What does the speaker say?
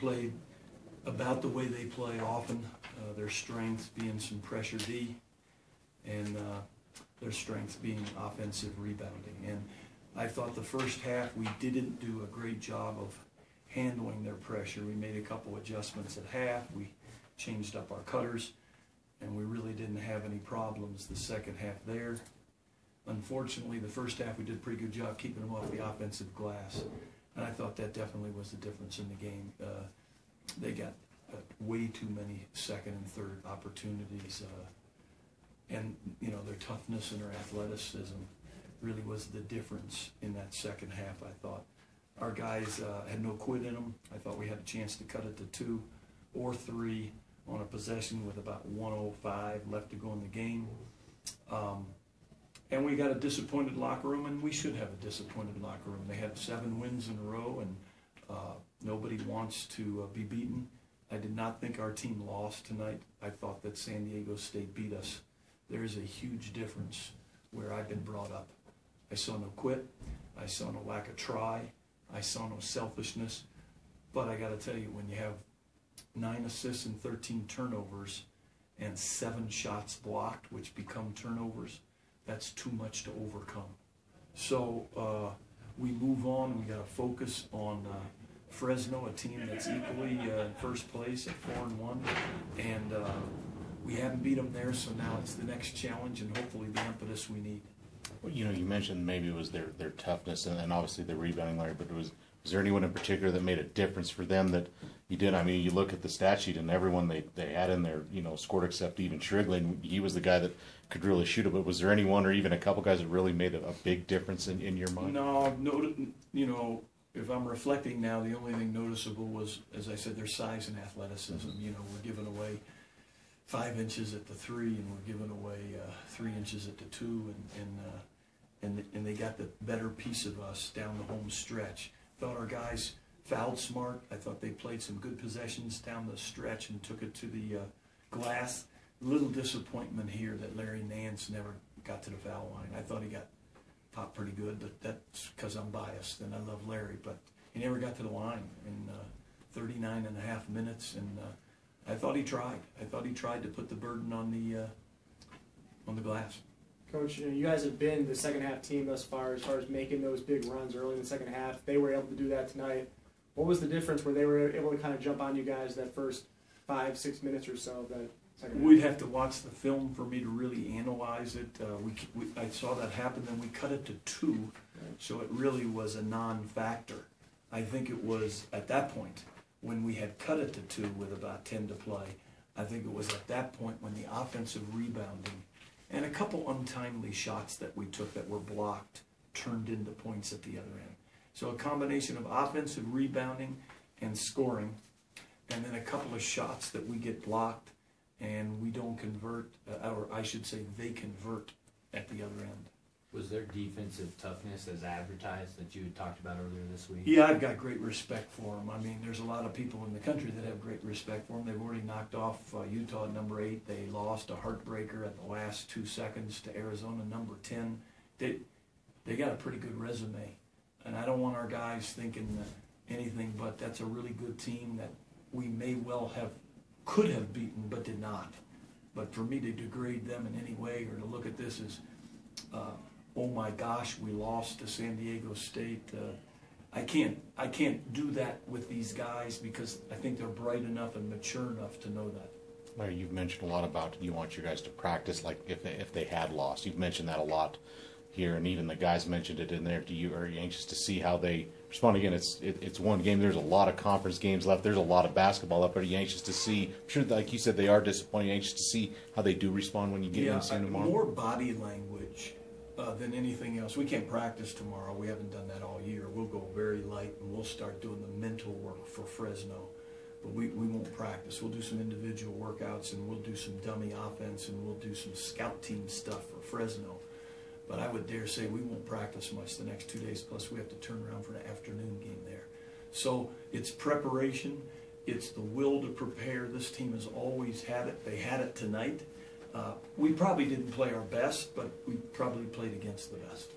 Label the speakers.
Speaker 1: played about the way they play often, their strengths being some pressure D, and their strengths being offensive rebounding. And I thought the first half we didn't do a great job of handling their pressure. We made a couple adjustments at half. We changed up our cutters, and we really didn't have any problems the second half there. Unfortunately, the first half we did a pretty good job keeping them off the offensive glass, and I thought that definitely was the difference in the game. They got way too many second and third opportunities, and their toughness and their athleticism really was the difference in that second half. I thought our guys had no quit in them. I thought we had a chance to cut it to 2 or 3 on a possession with about 1:05 left to go in the game. And we got a disappointed locker room, and we should have a disappointed locker room. They had 7 wins in a row, and nobody wants to be beaten. I did not think our team lost tonight. I thought that San Diego State beat us. There is a huge difference where I've been brought up. I saw no quit. I saw no lack of try. I saw no selfishness. But I got to tell you, when you have 9 assists and 13 turnovers and 7 shots blocked, which become turnovers, that's too much to overcome. So we move on. We got to focus on Fresno, a team that's equally in first place at 4-1, and we haven't beat them there. So now it's the next challenge, and hopefully the impetus we need.
Speaker 2: Well, you mentioned maybe it was their toughness and obviously the rebounding, Larry. But was there anyone in particular that made a difference for them that you did? I mean, you look at the stat sheet and everyone they had in there, scored except even Shrigley, and he was the guy that could really shoot it. But was there anyone or even a couple guys that really made a big difference in your mind?
Speaker 1: No, if I'm reflecting now, the only thing noticeable was, as I said, their size and athleticism. We're giving away 5 inches at the 3, and we're giving away 3 inches at the 2, and they got the better piece of us down the home stretch. Thought our guys fouled smart. I thought they played some good possessions down the stretch and took it to the glass. A little disappointment here that Larry Nance never got to the foul line. I thought he got popped pretty good, but that's because I'm biased and I love Larry. But he never got to the line in 39 and a half minutes, and I thought he tried. I thought he tried to put the burden on the glass.
Speaker 3: Coach, you guys have been the second half team thus far as making those big runs early in the second half. They were able to do that tonight. What was the difference where they were able to kind of jump on you guys that first 5-6 minutes or so of that second half?
Speaker 1: We'd have to watch the film for me to really analyze it. I saw that happen, then we cut it to 2, so it really was a non-factor. I think it was at that point when we had cut it to 2 with about 10 to play. I think it was at that point when the offensive rebounding and a couple untimely shots that we took that were blocked turned into points at the other end. So a combination of offensive rebounding and scoring, and then a couple of shots that we get blocked and we don't convert, or I should say they convert at the other end.
Speaker 4: Was their defensive toughness as advertised that you had talked about earlier this week?
Speaker 1: Yeah, I've got great respect for them. I mean, there's a lot of people in the country that have great respect for them. They've already knocked off Utah at number 8. They lost a heartbreaker at the last 2 seconds to Arizona, number 10. They got a pretty good resume. And I don't want our guys thinking anything but that's a really good team that we may well could have beaten but did not. But for me to degrade them in any way or to look at this as oh my gosh, we lost to San Diego State. I can't do that with these guys because I think they're bright enough and mature enough to know that.
Speaker 2: Larry, you've mentioned a lot about you want your guys to practice like if they had lost. You've mentioned that a lot here, and even the guys mentioned it in there. Are you anxious to see how they respond? Again, it's one game. There's a lot of conference games left. There's a lot of basketball left. But are you anxious to see? I'm sure, like you said, they are disappointed. Anxious to see how they do respond when you get in and see them tomorrow.
Speaker 1: More body language than anything else. We can't practice tomorrow. We haven't done that all year. We'll go very light and we'll start doing the mental work for Fresno. But we won't practice. We'll do some individual workouts and we'll do some dummy offense and we'll do some scout team stuff for Fresno. But I would dare say we won't practice much the next 2 days, plus we have to turn around for an afternoon game there. So it's preparation. It's the will to prepare. This team has always had it. They had it tonight. We probably didn't play our best, but we probably played against the best.